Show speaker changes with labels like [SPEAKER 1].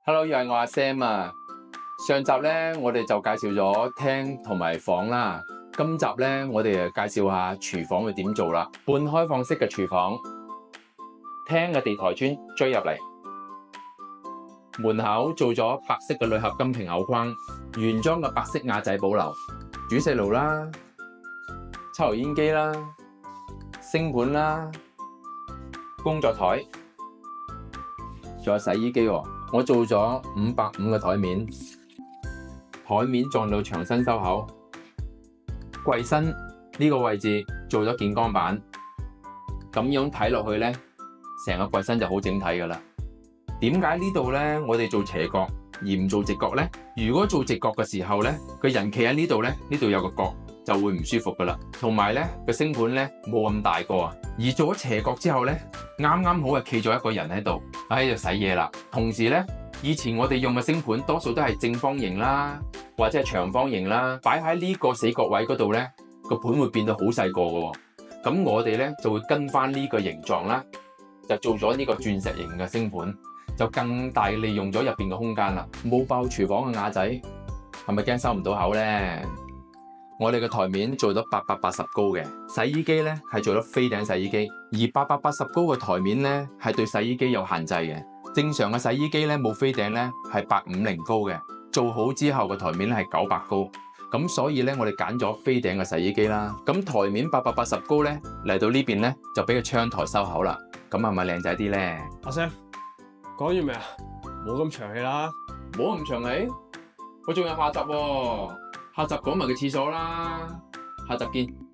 [SPEAKER 1] Hello，又係我阿 Sam 啊。上集咧，我哋就介紹咗廳同埋房啦。今集咧，我哋就介紹下廚房會點做啦。半開放式嘅廚房，廳嘅地台磚追入嚟，門口做咗白色嘅鋁合金平口框，原裝嘅白色瓦仔保留，煮食爐啦，抽油煙機啦，星盤啦，工作台，仲有洗衣機喎。我做咗5x5嘅台面，台面撞到牆身收口，櫃身呢個位置做咗見光板，咁樣睇落去咧，成個櫃身就好整體噶啦。點解呢度咧我哋做斜角而唔做直角咧？如果做直角嘅時候咧，個人企喺呢度咧，呢度有個角就會唔舒服噶啦。同埋咧個星盤咧冇咁大個啊，而做咗斜角之後咧，啱啱好係企咗一個人喺度喺度洗嘢啦。同時咧，以前我哋用嘅星盤多數都係正方形啦，或者係長方形啦，擺喺呢個死角位嗰度咧，個盤會變到好細個嘅。咁我哋咧就會跟翻呢個形狀啦，就做咗呢個鑽石型嘅星盤，就更大利用咗入邊嘅空間啦。冇爆廚房嘅瓦仔，係咪驚收唔到口咧？我哋嘅台面做咗880高嘅，洗衣機咧係做咗飛頂洗衣機，而880高嘅台面咧係對洗衣機有限制嘅。正常嘅洗衣機咧冇飛頂咧係850高嘅，做好之後個台面咧係900高，咁所以咧我哋揀咗飛頂嘅洗衣機啦。咁台面880高咧嚟到呢邊咧就俾個窗台收口啦，咁係咪靚仔啲咧？
[SPEAKER 2] 阿 Sam 講完未啊？冇咁長氣啦，
[SPEAKER 1] 冇咁長氣，我仲有下集喎，下集講埋個廁所啦，下集見。